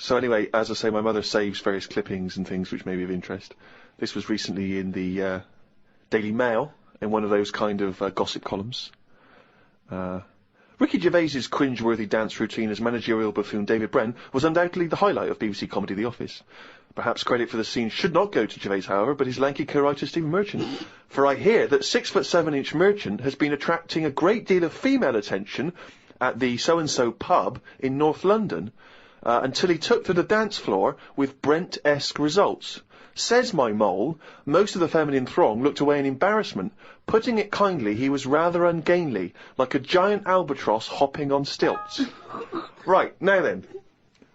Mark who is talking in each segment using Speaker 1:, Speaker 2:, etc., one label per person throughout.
Speaker 1: So anyway, as I say, my mother saves various clippings and things which may be of interest. This was recently in the Daily Mail, in one of those kind of gossip columns. Ricky Gervais's cringe-worthy dance routine as managerial buffoon David Brent was undoubtedly the highlight of BBC comedy The Office. Perhaps credit for the scene should not go to Gervais, however, but his lanky co-writer Stephen Merchant. For I hear that 6'7" Merchant has been attracting a great deal of female attention at the so-and-so pub in North London, until he took to the dance floor with Brent-esque results. Says my mole, most of the feminine throng looked away in embarrassment. Putting it kindly, he was rather ungainly, like a giant albatross hopping on stilts. Right, now then,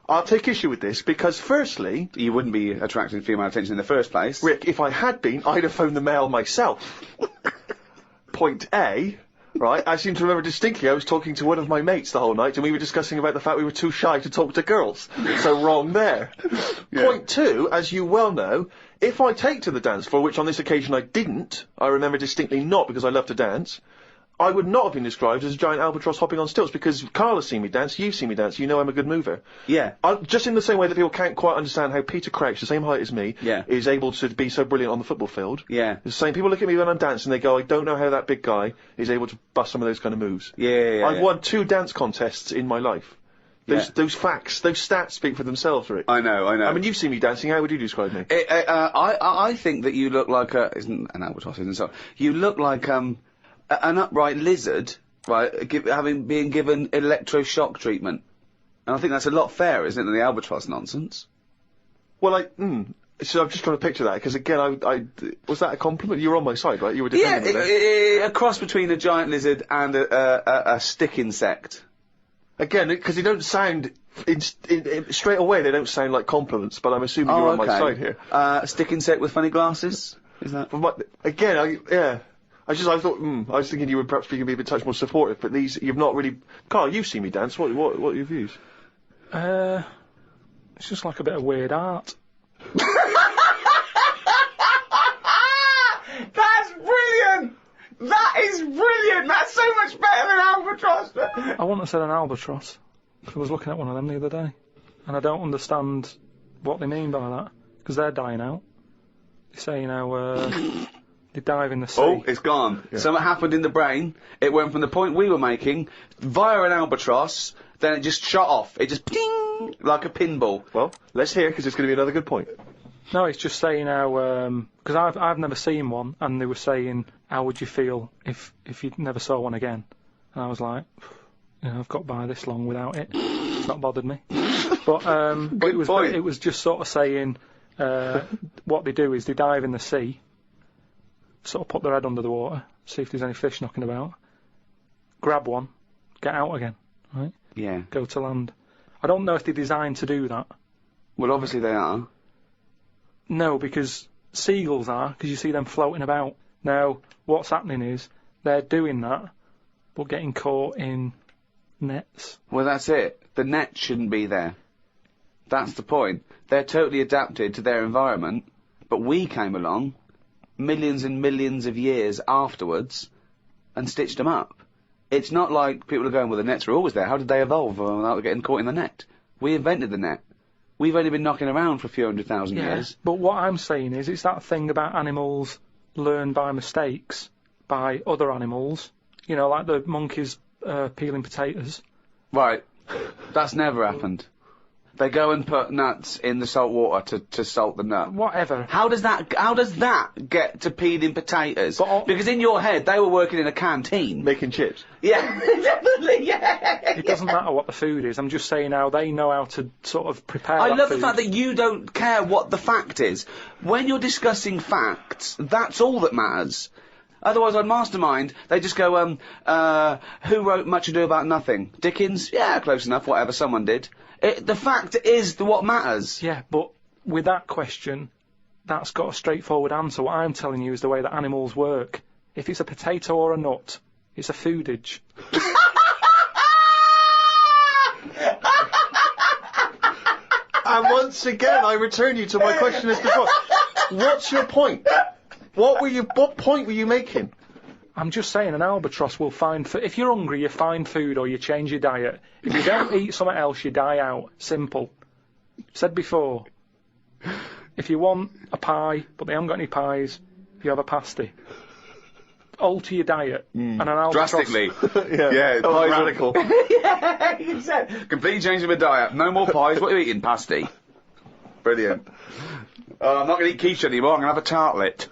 Speaker 1: I'll take issue with this, because firstly...
Speaker 2: You wouldn't be attracting female attention in the first place.
Speaker 1: Rick, if I had been, I'd have phoned the Mail myself. Point A... Right, I seem to remember distinctly I was talking to one of my mates the whole night and we were discussing about the fact we were too shy to talk to girls. So wrong there. Yeah. Point two, as you well know, if I take to the dance floor, which on this occasion I didn't, I remember distinctly not because I love to dance, I would not have been described as a giant albatross hopping on stilts because Carl has seen me dance, you've seen me dance, you know I'm a good mover.
Speaker 2: Yeah.
Speaker 1: Just in the same way that people can't quite understand how Peter Crouch, the same height as me, is able to be so brilliant on the football field.
Speaker 2: Yeah.
Speaker 1: The same, people look at me when I'm dancing, they go, I don't know how that big guy is able to bust some of those kind of moves. I've won 2 dance contests in my life. Those facts, those stats speak for themselves, Rick.
Speaker 2: I know.
Speaker 1: I mean, you've seen me dancing, how would you describe me?
Speaker 2: I think that you look like isn't an albatross, isn't it? So, you look like, an upright lizard, right, being given electroshock treatment. And I think that's a lot fairer, isn't it, than the albatross nonsense?
Speaker 1: Well, so I'm just trying to picture that, because again, was that a compliment? You were on my side, right? You were defending me.
Speaker 2: A cross between a giant lizard and a stick insect.
Speaker 1: Again, because they don't sound, straight away they don't sound like compliments, but I'm assuming you're on my side here.
Speaker 2: A stick insect with funny glasses? Is that?
Speaker 1: Again, I thought, I was thinking you were perhaps being a bit touch more supportive, but you've not really... Carl, you've seen me dance, what are your views?
Speaker 3: It's just like a bit of weird art.
Speaker 2: That's brilliant! That is brilliant! That's so much better than albatross!
Speaker 3: I wouldn't have said an albatross. I was looking at one of them the other day, and I don't understand what they mean by that, because they're dying out. They say, they dive in the sea.
Speaker 2: Oh, it's gone. Yeah. Something happened in the brain. It went from the point we were making, via an albatross, then it just shot off. It just ping like a pinball.
Speaker 1: Well, let's hear, because it's going to be another good point.
Speaker 3: No, it's just saying how, because I've never seen one, and they were saying, how would you feel if you never saw one again? And I was like, I've got by this long without it. It's not bothered me. But it was just sort of saying, what they do is they dive in the sea, sort of put their head under the water, see if there's any fish knocking about, grab one, get out again, right?
Speaker 2: Yeah.
Speaker 3: Go to land. I don't know if they're designed to do that.
Speaker 2: Well, obviously they are.
Speaker 3: No, because seagulls are, because you see them floating about. Now, what's happening is, they're doing that, but getting caught in nets.
Speaker 2: Well, that's it. The net shouldn't be there. That's the point. They're totally adapted to their environment, but we came along, millions and millions of years afterwards, and stitched them up. It's not like people are going, well, the nets were always there. How did they evolve without getting caught in the net? We invented the net. We've only been knocking around for a few 100,000 years.
Speaker 3: But what I'm saying is, it's that thing about animals learn by mistakes by other animals. You know, like the monkeys peeling potatoes.
Speaker 2: Right. That's never happened. They go and put nuts in the salt water to salt the nut.
Speaker 3: Whatever.
Speaker 2: How does that get to peeling potatoes? Because in your head, they were working in a canteen.
Speaker 1: Making chips.
Speaker 2: Yeah, definitely, yeah.
Speaker 3: It doesn't matter what the food is. I'm just saying how they know how to sort of prepare
Speaker 2: I
Speaker 3: that
Speaker 2: love
Speaker 3: food.
Speaker 2: the fact that you don't care what the fact is. When you're discussing facts, that's all that matters. Otherwise, on Mastermind, they just go, who wrote Much Ado About Nothing? Dickens? Yeah, close enough, whatever, someone did. The fact is what matters.
Speaker 3: Yeah, but with that question, that's got a straightforward answer. What I'm telling you is the way that animals work. If it's a potato or a nut, it's a foodage.
Speaker 1: And once again, I return you to my question as before. What's your point? What point were you making?
Speaker 3: I'm just saying an albatross will find food. If you're hungry, you find food or you change your diet. If you don't eat something else, you die out. Simple. Said before, if you want a pie, but they haven't got any pies, you have a pasty. Alter your diet. And an albatross...
Speaker 2: Drastically.
Speaker 1: Yeah,
Speaker 2: pies are-
Speaker 1: radical.
Speaker 2: Yeah, you said. Completely changing my diet. No more pies. What are you eating? Pasty. Brilliant. Oh, I'm not going to eat quiche anymore. I'm going to have a tartlet.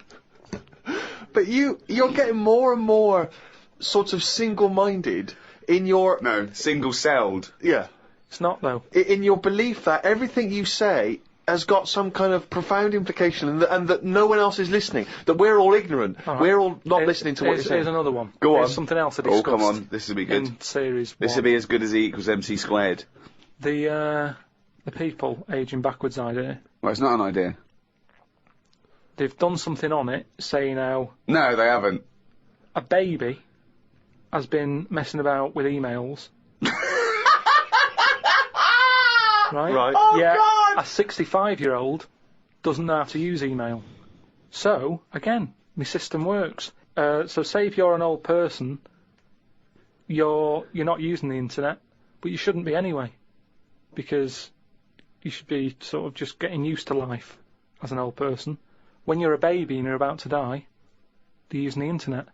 Speaker 1: But you're getting more and more sort of single-minded in your...
Speaker 2: No, single-celled.
Speaker 1: Yeah.
Speaker 3: It's not, though.
Speaker 1: In your belief that everything you say has got some kind of profound implication and that no one else is listening, that we're all ignorant,
Speaker 3: All right.
Speaker 1: we're all not listening to what you're saying.
Speaker 3: Here's another one.
Speaker 2: Go
Speaker 3: Here's
Speaker 2: on.
Speaker 3: something else I
Speaker 2: Oh,
Speaker 3: discussed
Speaker 2: come on. This will be good.
Speaker 3: in series
Speaker 2: This will
Speaker 3: 1.
Speaker 2: be as good as E equals MC squared.
Speaker 3: The people ageing backwards idea.
Speaker 2: Well, it's not an idea.
Speaker 3: They've done something on it, saying how
Speaker 2: No, they haven't.
Speaker 3: a baby has been messing about with emails. Right?
Speaker 1: Right.
Speaker 2: Oh,
Speaker 3: Yeah,
Speaker 2: God!
Speaker 3: a 65-year-old doesn't know how to use email. So, again, my system works. So say if you're an old person, you're not using the internet, but you shouldn't be anyway, because you should be sort of just getting used to life as an old person. When you're a baby and you're about to die, they're using the internet.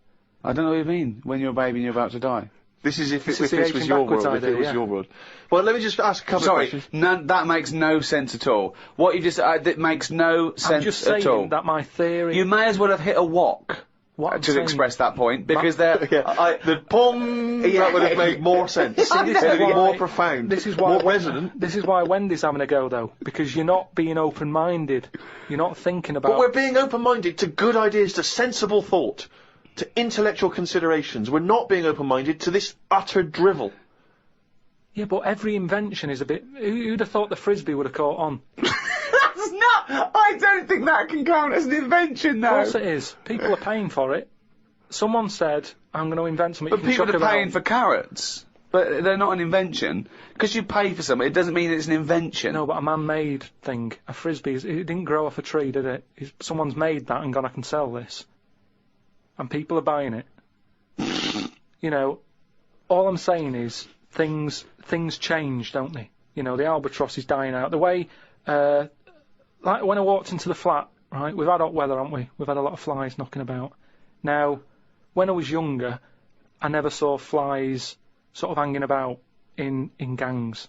Speaker 2: I don't know what you mean. When you're a baby and you're about to die.
Speaker 1: This is if
Speaker 3: This
Speaker 1: this
Speaker 3: is the
Speaker 1: was
Speaker 3: aging
Speaker 1: your
Speaker 3: backwards
Speaker 1: world. If
Speaker 3: idea,
Speaker 1: it was
Speaker 3: yeah.
Speaker 1: your world. Well, let me just ask a couple of
Speaker 2: Sorry,
Speaker 1: questions.
Speaker 2: that makes no sense at all. What you just that makes no sense
Speaker 3: I'm just saying
Speaker 2: at all.
Speaker 3: that my theory...
Speaker 2: You may as well have hit a wok
Speaker 3: what I'm
Speaker 2: to
Speaker 3: saying-
Speaker 2: express that point, because they're...
Speaker 1: Yeah, the pong, that would have made more sense.
Speaker 3: this
Speaker 1: It
Speaker 3: is
Speaker 1: would be
Speaker 3: why-
Speaker 1: more profound.
Speaker 3: This is why
Speaker 1: more resonant.
Speaker 3: This is why Wendy's having a go, though, because you're not being open-minded. You're not thinking about...
Speaker 1: But we're being open-minded to good ideas, to sensible thought, to intellectual considerations. We're not being open-minded to this utter drivel.
Speaker 3: Yeah, but every invention is a bit... Who'd have thought the Frisbee would have caught on?
Speaker 2: That's not... I don't think that can count as an invention,
Speaker 3: Of
Speaker 2: though.
Speaker 3: course it is. People are paying for it. Someone said, I'm going to invent something
Speaker 2: But
Speaker 3: you can
Speaker 2: people
Speaker 3: chuck
Speaker 2: are paying
Speaker 3: about.
Speaker 2: for carrots. But they're not an invention. Because you pay for something, it doesn't mean it's an invention.
Speaker 3: No, but a man-made thing. A Frisbee, it didn't grow off a tree, did it? Someone's made that and gone, I can sell this. And people are buying it. You know, all I'm saying is things change, don't they? You know, the albatross is dying out. The way, like when I walked into the flat, right, we've had hot weather, haven't we? We've had a lot of flies knocking about. Now, when I was younger, I never saw flies sort of hanging about in gangs.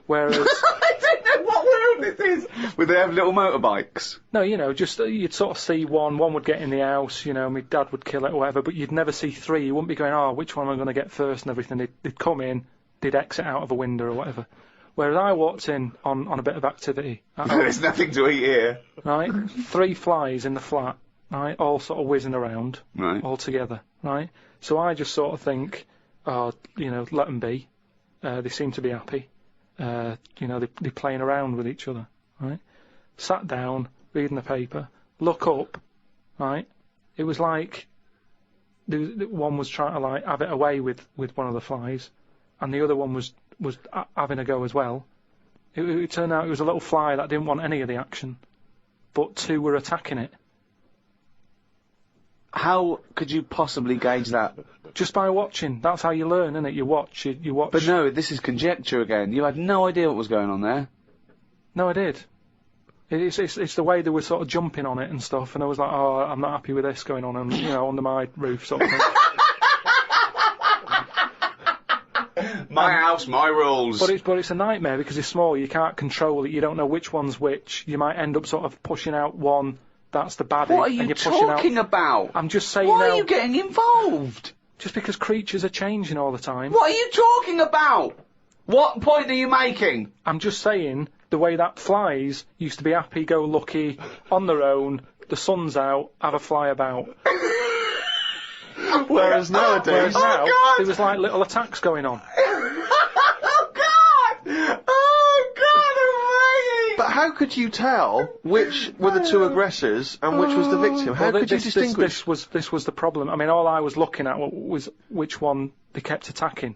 Speaker 3: Whereas...
Speaker 2: I don't know what world this is. Would they have little motorbikes?
Speaker 3: No, you know, just you'd sort of see one would get in the house, you know, my dad would kill it or whatever, but you'd never see three. You wouldn't be going, oh, which one am I going to get first and everything. They'd come in, they'd exit out of a window or whatever. Whereas I walked in on a bit of activity.
Speaker 2: There's nothing to eat here.
Speaker 3: Right? 3 flies in the flat, right? All sort of whizzing around,
Speaker 2: Right.
Speaker 3: all together, right? So I just sort of think, oh, you know, let them be. They seem to be happy. You know, they're playing around with each other, right? Sat down, reading the paper, look up, right? It was like one was trying to like have it away with one of the flies, and the other one was having a go as well. It turned out it was a little fly that didn't want any of the action, but 2 were attacking it.
Speaker 2: How could you possibly gauge that?
Speaker 3: Just by watching. That's how you learn, isn't it? You watch. You watch.
Speaker 2: But no, this is conjecture again. You had no idea what was going on there.
Speaker 3: No, I did. It's the way they were sort of jumping on it and stuff, and I was like, oh, I'm not happy with this going on, and you know, under my roof sort of thing.
Speaker 2: My house, my rules.
Speaker 3: But it's a nightmare because it's small. You can't control it. You don't know which one's which. You might end up sort of pushing out one. That's the baddie.
Speaker 2: What are
Speaker 3: and
Speaker 2: you
Speaker 3: you're pushing
Speaker 2: talking
Speaker 3: out.
Speaker 2: about?
Speaker 3: I'm just saying.
Speaker 2: Why
Speaker 3: now,
Speaker 2: are you getting involved?
Speaker 3: Just because creatures are changing all the time.
Speaker 2: What are you talking about? What point are you making?
Speaker 3: I'm just saying the way that flies used to be happy-go-lucky on their own. The sun's out, have a fly about.
Speaker 1: Whereas nowadays...
Speaker 3: Now
Speaker 2: God!
Speaker 3: there was like little attacks going on.
Speaker 2: Oh God! Oh God!
Speaker 1: But how could you tell which were the 2 aggressors and which was the victim? How
Speaker 3: Well,
Speaker 1: could you distinguish?
Speaker 3: This was the problem. I mean, all I was looking at was which one they kept attacking,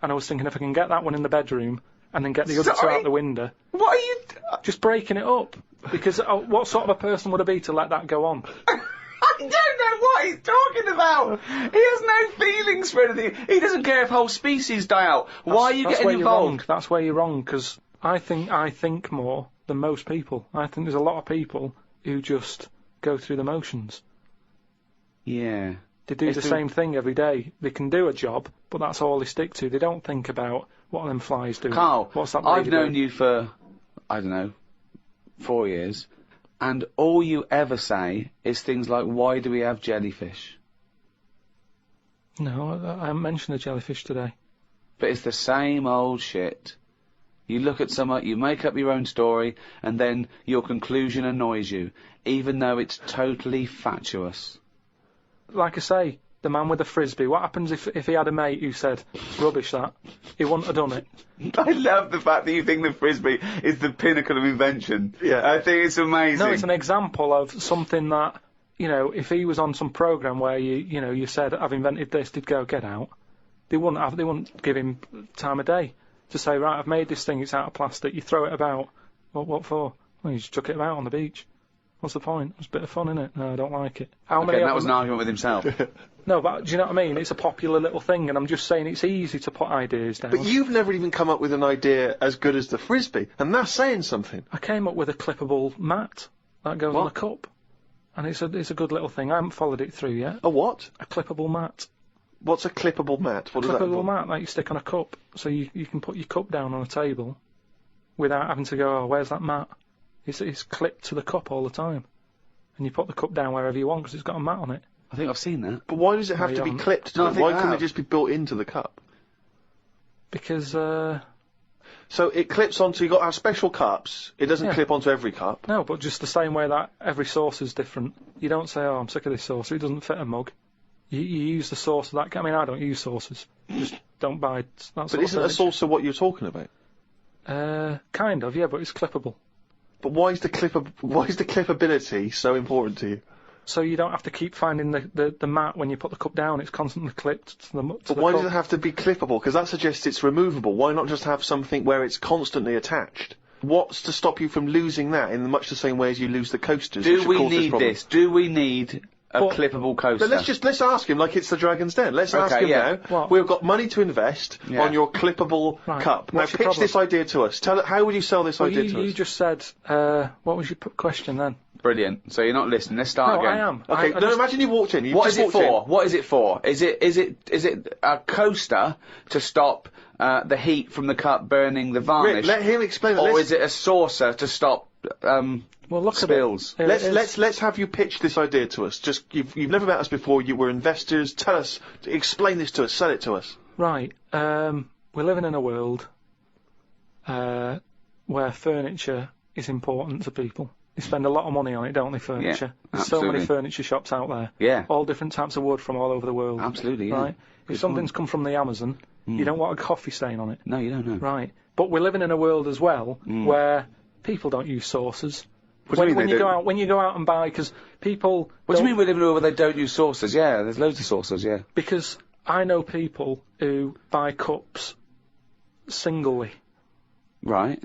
Speaker 3: and I was thinking if I can get that one in the bedroom and then get the other 2
Speaker 2: Sorry?
Speaker 3: out the window,
Speaker 2: What are you?
Speaker 3: just breaking it up. Because what sort of a person would it be to let that go on?
Speaker 2: I don't know what he's talking about. He has no feelings for anything. He doesn't care if whole species die out. Why are you
Speaker 3: That's
Speaker 2: getting
Speaker 3: where
Speaker 2: involved?
Speaker 3: You're wrong. That's where you're wrong. Because I think more than most people. I think there's a lot of people who just go through the motions.
Speaker 2: Yeah.
Speaker 3: They do the same thing every day. They can do a job, but that's all they stick to. They don't think about what them flies do.
Speaker 2: Carl,
Speaker 3: what's that
Speaker 2: I've
Speaker 3: lady
Speaker 2: known
Speaker 3: doing?
Speaker 2: you for, I don't know, 4 years, and all you ever say is things like, why do we have jellyfish?
Speaker 3: No, I haven't mentioned a jellyfish today.
Speaker 2: But it's the same old shit. You look at someone, you make up your own story, and then your conclusion annoys you, even though it's totally fatuous.
Speaker 3: Like I say, the man with the frisbee. What happens if he had a mate who said, "Rubbish that"? He wouldn't have done it.
Speaker 2: I love the fact that you think the frisbee is the pinnacle of invention.
Speaker 1: Yeah.
Speaker 2: I think it's amazing.
Speaker 3: No, it's an example of something that, if he was on some programme where you said, "I've invented this," he'd go, "Get out." They wouldn't give him time of day to say, "Right, I've made this thing. It's out of plastic." You throw it about. What for? Well, you just chuck it about on the beach. What's the point? It's a bit of fun, innit? No, I don't like it.
Speaker 2: That was an argument with himself.
Speaker 3: No, but do you know what I mean? It's a popular little thing, and I'm just saying it's easy to put ideas down.
Speaker 1: But you've never even come up with an idea as good as the frisbee, and that's saying something.
Speaker 3: I came up with a clippable mat that goes on a cup, and it's a good little thing. I haven't followed it through yet.
Speaker 1: A what?
Speaker 3: A clippable mat.
Speaker 1: What's a clippable mat? What does that
Speaker 3: Clippable
Speaker 1: involve?
Speaker 3: mat that you stick on a cup, so you can put your cup down on a table without having to go, "Oh, where's that mat?" It's clipped to the cup all the time, and you put the cup down wherever you want because it's got a mat on it.
Speaker 2: I think I've seen that.
Speaker 1: But why does it have to be clipped to
Speaker 2: No, I
Speaker 1: it?
Speaker 2: think
Speaker 1: Why
Speaker 2: I
Speaker 1: couldn't it
Speaker 2: have.
Speaker 1: just be built into the cup?
Speaker 3: Because
Speaker 1: So it clips onto, you've got to have special cups. It doesn't clip onto every cup.
Speaker 3: no, but just the same way that every sauce is different. You don't say, "Oh, I'm sick of this saucer. It doesn't fit a mug." You use the saucer that. I mean, I don't use saucers. Just don't buy.
Speaker 1: But isn't a saucer what you're talking about?
Speaker 3: Kind of, yeah, but it's clippable.
Speaker 1: But why is the clippability so important to you?
Speaker 3: So you don't have to keep finding the mat when you put the cup down. It's constantly clipped to the
Speaker 1: But why does it have to be clippable? Because that suggests it's removable. Why not just have something where it's constantly attached? What's to stop you from losing that in much the same way as you lose the coasters? which
Speaker 2: Do
Speaker 1: of
Speaker 2: we
Speaker 1: course is
Speaker 2: need
Speaker 1: problem?
Speaker 2: this? Do we need a clippable coaster?
Speaker 1: But let's ask him like it's the Dragon's Den. Let's ask
Speaker 2: Okay,
Speaker 1: him
Speaker 2: yeah.
Speaker 1: now.
Speaker 3: What?
Speaker 1: We've got money to invest
Speaker 2: Yeah.
Speaker 1: on your clippable
Speaker 3: Right.
Speaker 1: cup.
Speaker 3: What's
Speaker 1: now
Speaker 3: your
Speaker 1: pitch
Speaker 3: problem?
Speaker 1: this idea to us. How would you sell this
Speaker 3: Well,
Speaker 1: idea to
Speaker 3: you
Speaker 1: us?
Speaker 3: just said. What was your question then?
Speaker 2: Brilliant. So you're not listening. Let's start
Speaker 3: No,
Speaker 2: again.
Speaker 3: I am.
Speaker 1: Okay,
Speaker 3: I
Speaker 1: no,
Speaker 3: just-
Speaker 1: imagine you walked in.
Speaker 2: What is it for? What is it for? Is it a coaster to stop the heat from the cup burning the varnish?
Speaker 1: Rick, let him explain it.
Speaker 2: Or
Speaker 1: Let's-
Speaker 2: is it a saucer to stop
Speaker 3: Well, look
Speaker 2: spills?
Speaker 3: at it. Here it is.
Speaker 1: Let's have you pitch this idea to us. Just you've never met us before. You were investors. Tell us, explain this to us. Sell it to us.
Speaker 3: Right. We're living in a world where furniture is important to people. They spend a lot of money on it, don't they, furniture?
Speaker 2: Yeah,
Speaker 3: There's so many
Speaker 2: absolutely.
Speaker 3: furniture shops out there.
Speaker 2: Yeah.
Speaker 3: All different types of wood from all over the world.
Speaker 2: Absolutely, yeah.
Speaker 3: Right?
Speaker 2: Good
Speaker 3: If something's come from the Amazon, you don't want a coffee stain on it.
Speaker 2: No, you don't know.
Speaker 3: Right. But we're living in a world as well where people don't use saucers.
Speaker 2: What do you mean
Speaker 3: when
Speaker 2: they
Speaker 3: you go
Speaker 2: don't?
Speaker 3: out, when you go out and buy, because people.
Speaker 2: What do you
Speaker 3: don't-
Speaker 2: mean we live in a world where they don't use saucers? Yeah, there's loads of saucers, yeah.
Speaker 3: Because I know people who buy cups singly.
Speaker 2: Right.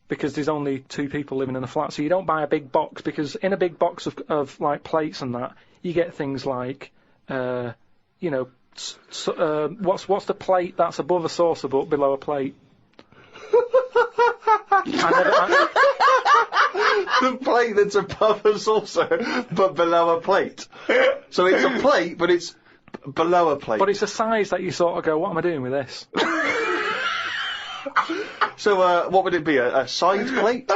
Speaker 3: Because there's only two people living in a flat, so you don't buy a big box, because in a big box of like plates and that, you get things like, what's the plate that's above a saucer but below a plate?
Speaker 1: The plate that's above a saucer, but below a plate. So it's a plate, but it's below a plate.
Speaker 3: But it's a size that you sort of go, what am I doing with this?
Speaker 1: So what would it be? A side plate?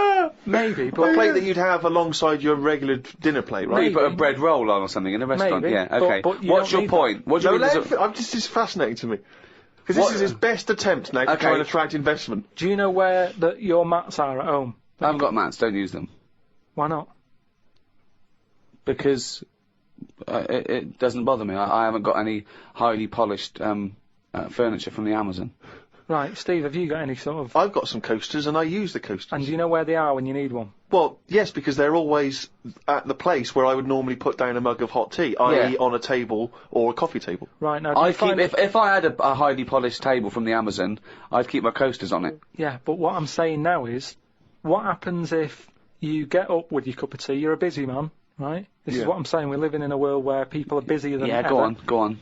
Speaker 3: Maybe,
Speaker 1: A
Speaker 3: but
Speaker 1: plate that you'd have alongside your regular dinner plate, right?
Speaker 2: You put a bread roll on or something in a restaurant.
Speaker 3: Maybe,
Speaker 2: Yeah,
Speaker 3: but-
Speaker 2: okay.
Speaker 3: but you
Speaker 2: What's
Speaker 3: don't
Speaker 2: your
Speaker 3: need
Speaker 2: point? What do
Speaker 1: No,
Speaker 2: you mean?
Speaker 1: this is fascinating to me. Because
Speaker 2: What-
Speaker 1: this is his best attempt now to
Speaker 2: Okay.
Speaker 1: try and attract investment.
Speaker 3: do you know where your mats are at home?
Speaker 2: I haven't got mats, don't use them.
Speaker 3: Why not?
Speaker 2: Because it doesn't bother me. I haven't got any highly polished furniture from the Amazon.
Speaker 3: Right, Steve, have you got any sort of...
Speaker 1: I've got some coasters and I use the coasters.
Speaker 3: And do you know where they are when you need one?
Speaker 1: Well, yes, because they're always at the place where I would normally put down a mug of hot tea, i.e.
Speaker 2: Yeah.
Speaker 1: on a table or a coffee table.
Speaker 3: Right, now, do you
Speaker 2: I keep
Speaker 3: find...
Speaker 2: if I had a highly polished table from the Amazon, I'd keep my coasters on it.
Speaker 3: Yeah, but what I'm saying now is, what happens if you get up with your cup of tea, you're a busy man, right? This is
Speaker 1: Yeah.
Speaker 3: what I'm saying, we're living in a world where people are busier than
Speaker 2: Yeah,
Speaker 3: ever.
Speaker 2: go on.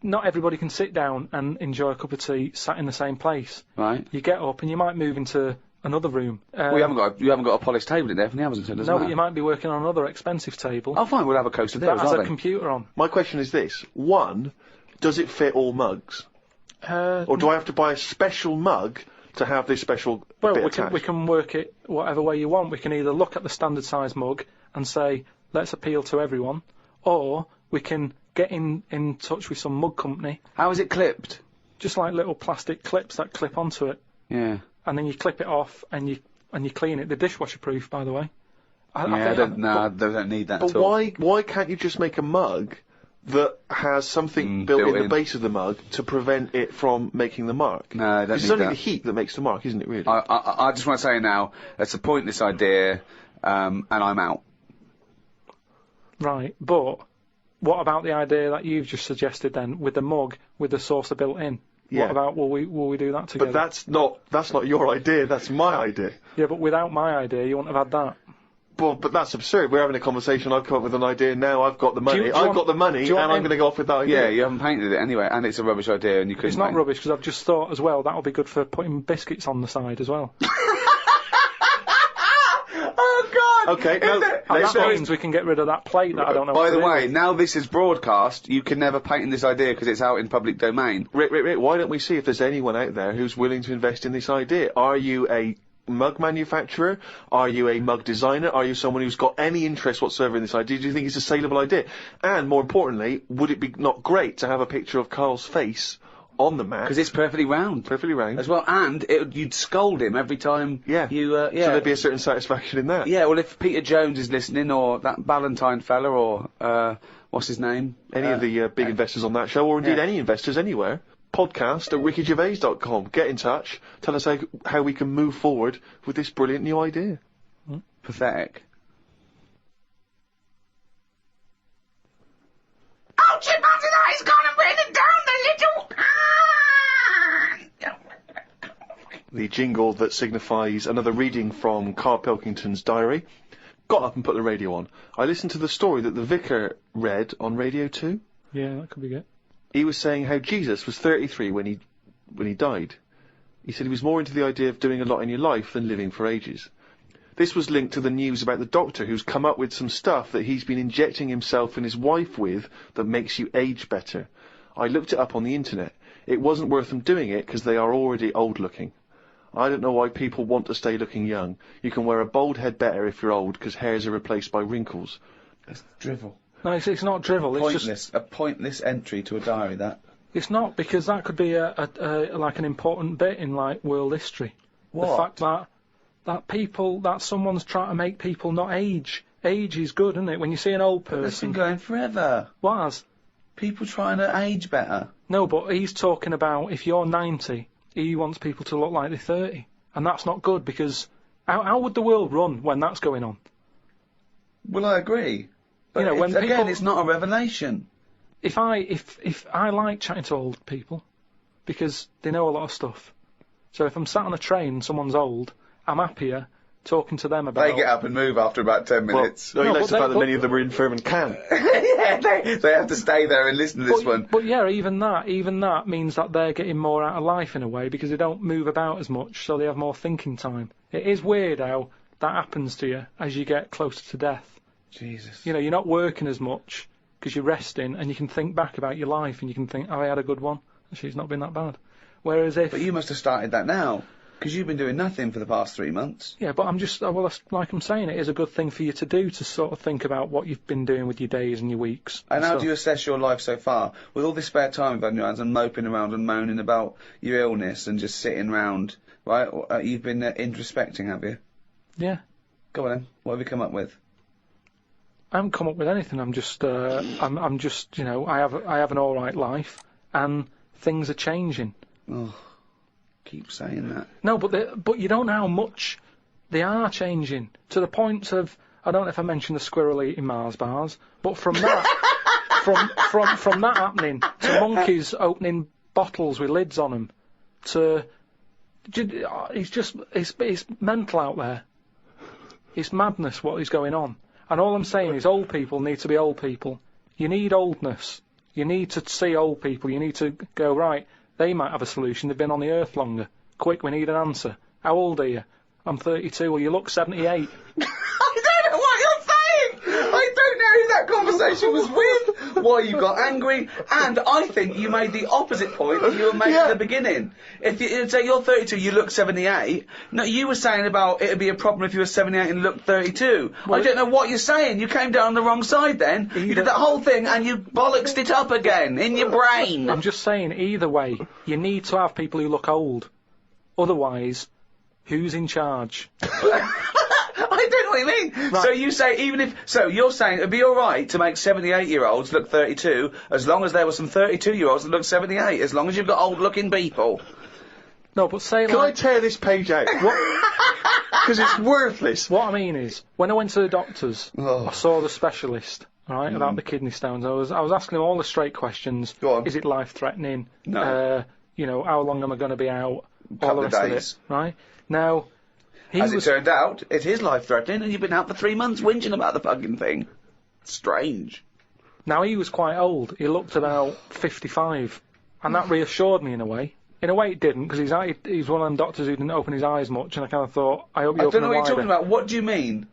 Speaker 3: Not everybody can sit down and enjoy a cup of tea sat in the same place.
Speaker 2: Right.
Speaker 3: You get up and you might move into another room.
Speaker 2: Well, you haven't got a polished table in there from the Amazon, so it doesn't
Speaker 3: No,
Speaker 2: matter.
Speaker 3: but you might be working on another expensive table.
Speaker 2: Oh, fine, we'll have a coaster there
Speaker 3: that
Speaker 2: as
Speaker 3: has
Speaker 2: well
Speaker 3: a
Speaker 2: then.
Speaker 3: computer on.
Speaker 1: My question is this. One, does it fit all mugs? Or do I have to buy a special mug to have this special
Speaker 3: Well,
Speaker 1: bit
Speaker 3: we
Speaker 1: attached?
Speaker 3: can work it whatever way you want. We can either look at the standard size mug and say, let's appeal to everyone, or we can get in touch with some mug company,
Speaker 2: How is it clipped?
Speaker 3: just like little plastic clips that clip onto it,
Speaker 2: Yeah.
Speaker 3: and then you clip it off and you clean it. They're dishwasher proof, by the way.
Speaker 2: I don't need that
Speaker 1: But
Speaker 2: at all.
Speaker 1: why can't you just make a mug that has something built in the base of the mug to prevent it from making the mark?
Speaker 2: No, I don't
Speaker 1: It's
Speaker 2: need
Speaker 1: only
Speaker 2: that.
Speaker 1: the heat that makes the mark, isn't it, really?
Speaker 2: I just want to say now, that's a pointless idea, and I'm out.
Speaker 3: Right, but what about the idea that you've just suggested then, with the mug with the saucer built in?
Speaker 1: Yeah.
Speaker 3: What about will we do that together?
Speaker 1: But that's not your idea, that's my idea.
Speaker 3: Yeah, but without my idea, you wouldn't have had that.
Speaker 1: Well, but that's absurd. We're having a conversation, I've come up with an idea, now I've got the money.
Speaker 3: do you
Speaker 1: I've
Speaker 3: want-
Speaker 1: got the money,
Speaker 3: do you
Speaker 1: and
Speaker 3: want
Speaker 1: I'm
Speaker 3: him-
Speaker 1: going to go off with that idea.
Speaker 2: Yeah, you haven't painted it anyway, and it's a rubbish idea, and you couldn't
Speaker 3: It's not
Speaker 2: paint.
Speaker 3: rubbish, because I've just thought as well, that'll be good for putting biscuits on the side as well.
Speaker 2: Oh, God!
Speaker 1: Okay, no,
Speaker 3: And that means we can get rid of that plate that I don't know what
Speaker 2: By
Speaker 3: to
Speaker 2: the
Speaker 3: do
Speaker 2: way,
Speaker 3: with.
Speaker 2: now this is broadcast, you can never patent this idea because it's out in public domain.
Speaker 1: Rick, why don't we see if there's anyone out there who's willing to invest in this idea? Are you a mug manufacturer? Are you a mug designer? Are you someone who's got any interest whatsoever in this idea? Do you think it's a saleable idea? And more importantly, would it be not great to have a picture of Carl's face on the mat?
Speaker 2: Because it's perfectly round.
Speaker 1: Perfectly round.
Speaker 2: As well, and you'd scold him every time
Speaker 1: Yeah.
Speaker 2: you,
Speaker 1: So there'd be a certain satisfaction in that.
Speaker 2: Yeah, well, if Peter Jones is listening, or that Ballantyne fella, or, what's his name?
Speaker 1: Any of the big investors on that show, or indeed
Speaker 2: yeah.
Speaker 1: any investors anywhere, podcast at rickygervais.com. Get in touch. Tell us how we can move forward with this brilliant new idea.
Speaker 2: Pathetic. Oh, Chipmunks and I's gone and bring down the little...
Speaker 1: The jingle that signifies another reading from Karl Pilkington's diary. Got up and put the radio on. I listened to the story that the vicar read on Radio 2.
Speaker 3: Yeah, that could be good.
Speaker 1: He was saying how Jesus was 33 when he died. He said he was more into the idea of doing a lot in your life than living for ages. This was linked to the news about the doctor who's come up with some stuff that he's been injecting himself and his wife with that makes you age better. I looked it up on the internet. It wasn't worth them doing it because they are already old looking. I don't know why people want to stay looking young. You can wear a bald head better if you're old because hairs are replaced by wrinkles.
Speaker 2: That's drivel.
Speaker 3: No, it's not drivel. It's just
Speaker 2: A pointless entry to a diary, that.
Speaker 3: it's not, because that could be a like an important bit in like world history.
Speaker 2: What?
Speaker 3: The fact that someone's trying to make people not age. Age is good, isn't it? When you see an old
Speaker 2: That's been
Speaker 3: person.
Speaker 2: going forever.
Speaker 3: Was
Speaker 2: People trying to age better.
Speaker 3: no, but he's talking about if you're 90, he wants people to look like they're 30, and that's not good because how would the world run when that's going on?
Speaker 2: Well, I agree. But
Speaker 3: You know, when
Speaker 2: again,
Speaker 3: people-
Speaker 2: it's not a revelation.
Speaker 3: If I like chatting to old people because they know a lot of stuff. So if I'm sat on a train and someone's old, I'm happier talking to them about.
Speaker 2: They get up and move after about 10 minutes.
Speaker 1: Well,
Speaker 3: No,
Speaker 1: he likes
Speaker 3: but
Speaker 1: the fact
Speaker 3: they-
Speaker 1: that many of them are infirm and can't.
Speaker 2: Yeah, they have to stay there and listen to this one.
Speaker 3: But yeah, even that means that they're getting more out of life in a way because they don't move about as much, so they have more thinking time. It is weird how that happens to you as you get closer to death.
Speaker 2: Jesus.
Speaker 3: You know, you're not working as much because you're resting, and you can think back about your life, and you can think, oh, I had a good one. Actually, it's not been that bad. Whereas if...
Speaker 2: But you must have started that now, because you've been doing nothing for the past 3 months.
Speaker 3: Yeah, but I'm just, well, like I'm saying, it is a good thing for you to do, to sort of think about what you've been doing with your days and your weeks.
Speaker 2: And how
Speaker 3: stuff.
Speaker 2: do you assess your life so far? With all this spare time you've had on your hands and moping around and moaning about your illness and just sitting round, right? You've been introspecting, have you?
Speaker 3: Yeah.
Speaker 2: Go on then. What have you come up with?
Speaker 3: I haven't come up with anything. I'm just, I'm just, you know, I have an all right life, and things are changing.
Speaker 2: Oh, keep saying that.
Speaker 3: No, but you don't know how much they are changing to the point of, I don't know if I mentioned the squirrel eating Mars bars, but from that, from that happening to monkeys opening bottles with lids on them, to it's mental out there. It's madness what is going on. And all I'm saying is old people need to be old people. You need oldness. You need to see old people. You need to go, right, they might have a solution. They've been on the earth longer. Quick, we need an answer. How old are you? I'm 32, well, you look 78.
Speaker 2: I don't know what you're saying! I don't know who that conversation was with, why you got angry, and I think you made the opposite point that you were making at the beginning. If you say you're 32, you look 78, no, you were saying about it'd be a problem if you were 78 and looked 32. I don't know what you're saying, you came down the wrong side then. You did that whole thing and you bollocksed it up again, in your brain.
Speaker 3: I'm just saying, either way, you need to have people who look old. Otherwise, who's in charge?
Speaker 2: I don't know what you mean. Right. So you say you're saying it'd be alright to make 78-year-olds look 32, as long as there were some 32-year-olds that look 78, as long as you've got old-looking people.
Speaker 3: No, but say
Speaker 1: Can I tear this page out? Because it's worthless.
Speaker 3: What I mean is, when I went to the doctors, I saw the specialist, right, about the kidney stones. I was asking him all the straight questions.
Speaker 2: Go on.
Speaker 3: Is it life-threatening?
Speaker 2: No.
Speaker 3: How long am I going to be out?
Speaker 2: Couple
Speaker 3: all the
Speaker 2: of
Speaker 3: rest
Speaker 2: days.
Speaker 3: of it, right? Now,
Speaker 2: As it turned out, it is life-threatening, and you've been out for 3 months whinging about the fucking thing. Strange.
Speaker 3: Now, he was quite old. He looked about 55, and that reassured me in a way. In a way, it didn't, because he's one of them doctors who didn't open his eyes much, and I kind of thought, I hope you open them wider.
Speaker 2: I don't know what you're talking about. What do you mean?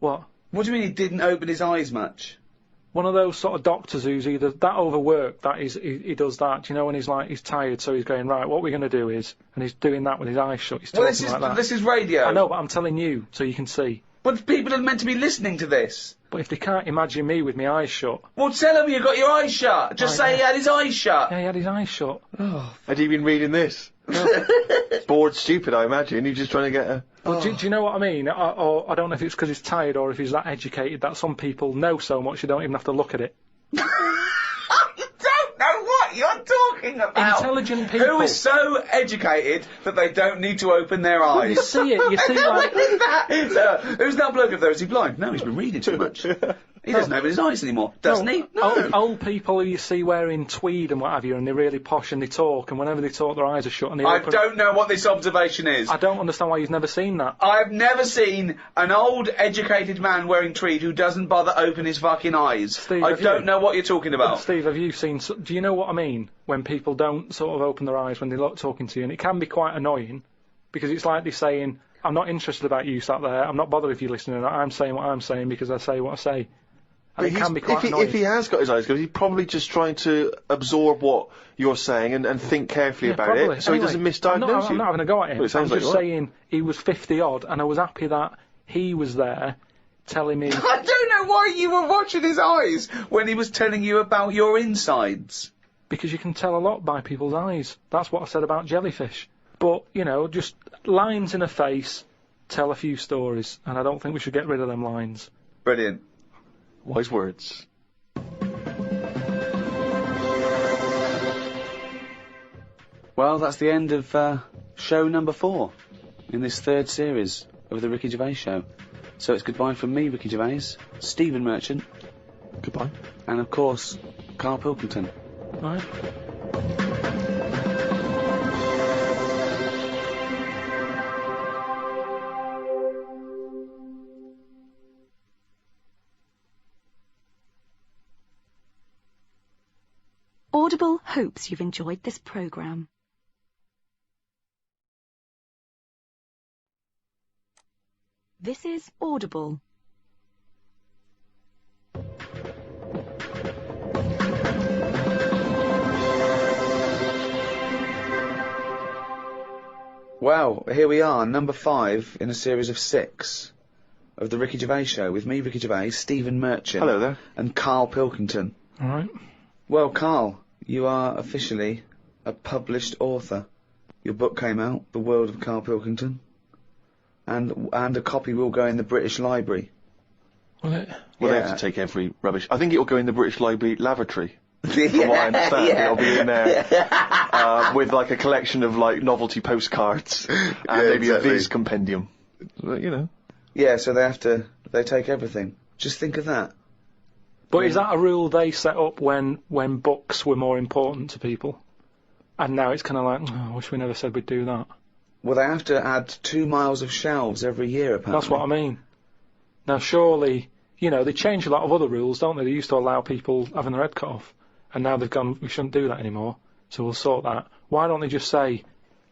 Speaker 3: What?
Speaker 2: What do you mean he didn't open his eyes much?
Speaker 3: One of those sort of doctors who's either that overworked, that is, he does that, when he's tired, so he's going, right, what we're going to do is, and he's doing that with his eyes shut, he's talking like that.
Speaker 2: This is radio.
Speaker 3: I know, but I'm telling you, so you can see.
Speaker 2: But people are meant to be listening to this.
Speaker 3: But if they can't imagine me with my eyes shut...
Speaker 2: Well, tell him you got your eyes shut. Just say he had his eyes shut.
Speaker 3: Yeah, he had his eyes shut.
Speaker 1: Had he been reading this? Bored stupid, I imagine. He's just trying to get a...
Speaker 3: Well, do you know what I mean? Or I don't know if it's because he's tired or if he's that educated that some people know so much you don't even have to look at it.
Speaker 2: You don't know what you're talking about.
Speaker 3: Intelligent people.
Speaker 2: Who is so educated that they don't need to open their eyes?
Speaker 3: You see it. You see like...
Speaker 2: What is that? Who's that bloke up there? Is he blind? No, he's been reading too much. He doesn't open his eyes anymore, doesn't he? No.
Speaker 3: Old people who you see wearing tweed and what have you, and they're really posh and they talk, and whenever they talk, their eyes are shut and they open...
Speaker 2: don't know what this observation is.
Speaker 3: I don't understand why you've never seen that.
Speaker 2: I've never seen an old, educated man wearing tweed who doesn't bother open his fucking eyes.
Speaker 3: Steve,
Speaker 2: I don't know what you're talking about.
Speaker 3: Steve, have you seen... Do you know what I mean? When people don't sort of open their eyes when they're talking to you, and it can be quite annoying, because it's like they're saying, I'm not interested about you sat there, I'm not bothered if you're listening or not, I'm saying what I'm saying because I say what I say. And it can be quite annoying.
Speaker 1: If he has got his eyes closed, he's probably just trying to absorb what you're saying and think carefully about
Speaker 3: probably.
Speaker 1: it, so he doesn't misdiagnose you.
Speaker 3: I'm not having a go at him.
Speaker 1: Well, it sounds
Speaker 3: I'm
Speaker 1: like
Speaker 3: just saying he was 50-odd, and I was happy that he was there telling me...
Speaker 2: I don't know why you were watching his eyes when he was telling you about your insides.
Speaker 3: Because you can tell a lot by people's eyes. That's what I said about jellyfish. But, just lines in a face tell a few stories, and I don't think we should get rid of them lines.
Speaker 2: Brilliant.
Speaker 1: Wise words.
Speaker 2: Well, that's the end of show number 4 in this 3rd series of the Ricky Gervais Show. So it's goodbye from me, Ricky Gervais, Stephen Merchant.
Speaker 1: Goodbye.
Speaker 2: And, of course, Karl Pilkington.
Speaker 3: Right.
Speaker 4: Audible hopes you've enjoyed this programme. This is Audible.
Speaker 2: Well, here we are, number 5 in a series of 6 of the Ricky Gervais Show with me, Ricky Gervais, Stephen Merchant.
Speaker 1: Hello there.
Speaker 2: And Karl Pilkington.
Speaker 3: All right.
Speaker 2: Well, Karl, you are officially a published author. Your book came out, The World of Karl Pilkington, and a copy will go in the British Library.
Speaker 3: Will it?
Speaker 1: Well, they have to take every rubbish. I think it'll go in the British Library lavatory. From what I understand, it'll be in there with like a collection of like novelty postcards and maybe a Viz compendium. Well,
Speaker 2: Yeah, so they take everything. Just think of that.
Speaker 3: But is that a rule they set up when books were more important to people? And now it's kind of like, I wish we never said we'd do that.
Speaker 2: Well, they have to add 2 miles of shelves every year, apparently.
Speaker 3: That's what I mean. Now, surely, they change a lot of other rules, don't they? They used to allow people having their head cut off. And now they've gone, we shouldn't do that anymore, so we'll sort that. Why don't they just say,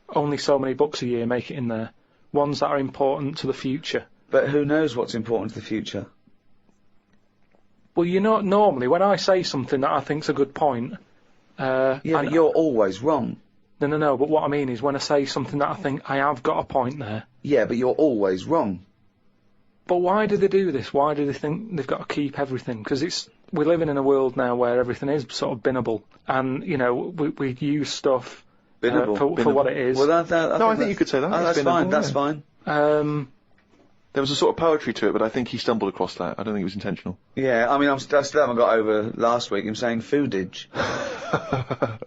Speaker 3: only so many books a year make it in there? ones that are important to the future.
Speaker 2: But who knows what's important to the future?
Speaker 3: Well, normally when I say something that I think's a good point,
Speaker 2: Yeah, but you're always wrong.
Speaker 3: No, but what I mean is when I say something that I think I have got a point there.
Speaker 2: Yeah, but you're always wrong.
Speaker 3: But why do they do this? Why do they think they've got to keep everything? Because we're living in a world now where everything is sort of binnable, and we use stuff for what it is.
Speaker 2: Well,
Speaker 1: I think you could say that.
Speaker 2: Oh, that's fine. That's fine.
Speaker 1: There was a sort of poetry to it, but I think he stumbled across that. I don't think it was intentional.
Speaker 2: Yeah, I mean, I still haven't got over last week him saying foodage.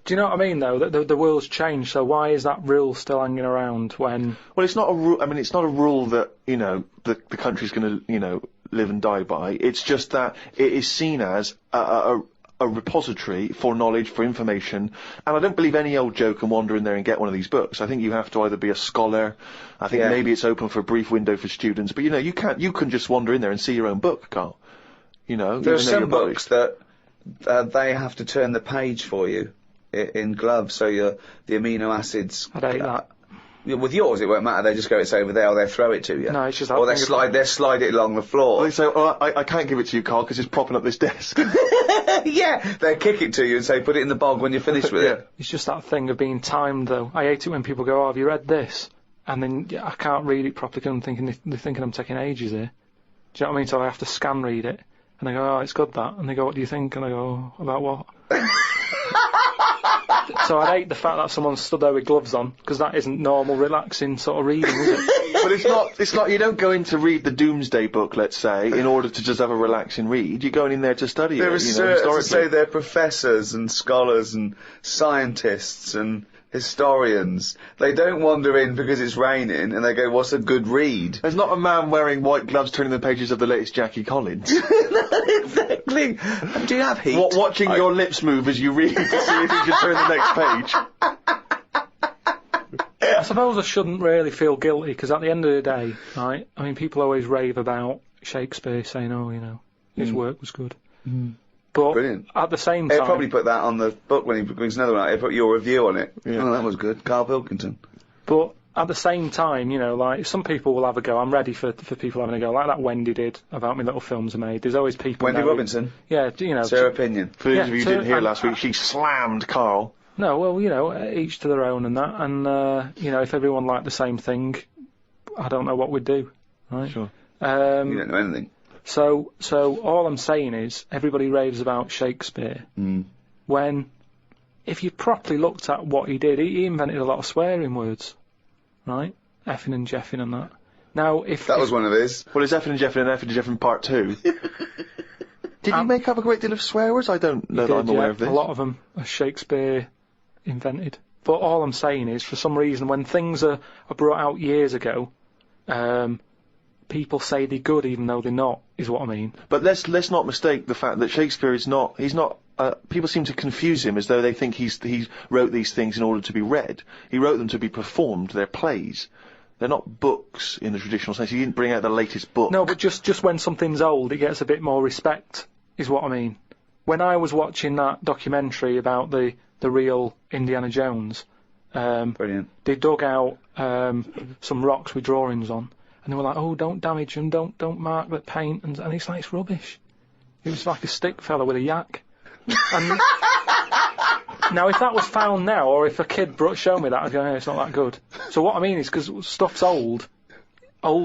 Speaker 3: Do you know what I mean, though? That the world's changed, so why is that rule still hanging around when...
Speaker 1: Well, it's not a rule. I mean, it's not a rule that, the country's going to, live and die by. It's just that it is seen as a repository for knowledge, for information, and I don't believe any old Joe can wander in there and get one of these books. I think you have to either be a scholar, I think maybe it's open for a brief window for students, but you can just wander in there and see your own book, Carl.
Speaker 2: There are some books that they have to turn the page for you in gloves, so the amino acids...
Speaker 3: I'd hate that.
Speaker 2: With yours, it won't matter. They just go, it's over there, or they throw it to you.
Speaker 3: No, it's just...
Speaker 2: Or they slide it along the floor.
Speaker 1: Well, they say, I can't give it to you, Carl, because it's propping up this desk.
Speaker 2: Yeah, they kick it to you and say, put it in the bog when you're finished with it.
Speaker 3: It's just that thing of being timed, though. I hate it when people go, have you read this? And then I can't read it properly because they're thinking I'm taking ages here. Do you know what I mean? So I have to scan read it. And they go, it's good, that. And they go, what do you think? And I go, about what? So I'd hate the fact that someone stood there with gloves on, because that isn't normal, relaxing sort of reading, is it?
Speaker 1: But it's not, you don't go in to read the Doomsday Book, let's say, in order to just have a relaxing read. You're going in there to study
Speaker 2: There
Speaker 1: it,
Speaker 2: are
Speaker 1: historically.
Speaker 2: to say they're professors and scholars and scientists and historians. They don't wander in because it's raining and they go, what's a good read?
Speaker 1: There's not a man wearing white gloves turning the pages of the latest Jackie Collins.
Speaker 2: Exactly. Do you have heat?
Speaker 1: Watching your lips move as you read to see if you can turn the next page.
Speaker 3: I suppose I shouldn't really feel guilty, because at the end of the day, right, I mean, people always rave about Shakespeare, saying, his work was good. But
Speaker 2: Brilliant.
Speaker 3: at the same time...
Speaker 2: He'll probably put that on the book when he brings another one out. He'll put your review on it.
Speaker 1: Yeah.
Speaker 2: Oh, that was good. Karl Pilkington.
Speaker 3: But at the same time, like, some people will have a go. I'm ready for people having a go, like that Wendy did about Me Little Films Are Made. There's always people...
Speaker 2: Wendy Robinson?
Speaker 3: Yeah,
Speaker 2: Sarah Opinion.
Speaker 1: For those of you who didn't hear last week, she slammed Carl.
Speaker 3: No, well, each to their own and that. And, if everyone liked the same thing, I don't know what we'd do, right?
Speaker 1: Sure.
Speaker 2: You don't know anything.
Speaker 3: So all I'm saying is, everybody raves about Shakespeare, when, if you properly looked at what he did, he invented a lot of swearing words, right? Effing and jeffing and that. Now,
Speaker 2: That was one of his.
Speaker 1: Well, it's effing and jeffing and effing and jeffing part 2. Did he make up a great deal of swear words? I don't know that I'm aware of this.
Speaker 3: A lot of them are Shakespeare invented. But all I'm saying is, for some reason, when things are brought out years ago, people say they're good even though they're not, is what I mean.
Speaker 1: But let's not mistake the fact that Shakespeare is not... He's not... people seem to confuse him as though they think he wrote these things in order to be read. He wrote them to be performed. They're plays. They're not books in the traditional sense. He didn't bring out the latest book.
Speaker 3: No, but just when something's old, it gets a bit more respect, is what I mean. When I was watching that documentary about the real Indiana Jones,
Speaker 2: Brilliant.
Speaker 3: they dug out some rocks with drawings on, and they were like, "Oh, don't damage them, don't mark the paint," and it's like, it's rubbish. It was like a stick fella with a yak. And now, if that was found now, or if a kid showed me that, I'd go, hey, it's not that good. So what I mean is, because stuff's old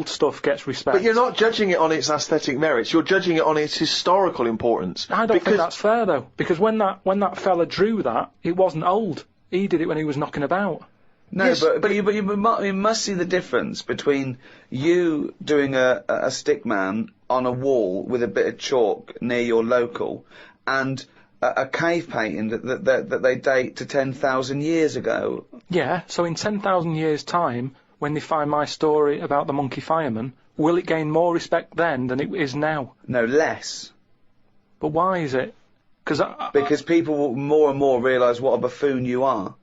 Speaker 3: stuff gets respect.
Speaker 1: But you're not judging it on its aesthetic merits. You're judging it on its historical importance.
Speaker 3: I don't think that's fair, though, because when that fella drew that, it wasn't old. He did it when he was knocking about.
Speaker 2: No, yes, but you must see the difference between you doing a stick man on a wall with a bit of chalk near your local and a cave painting that they date to 10,000 years ago.
Speaker 3: Yeah, so in 10,000 years' time, when they find my story about the monkey fireman, will it gain more respect then than it is now?
Speaker 2: No, less.
Speaker 3: But why is it? Because
Speaker 2: people will more and more realise what a buffoon you are.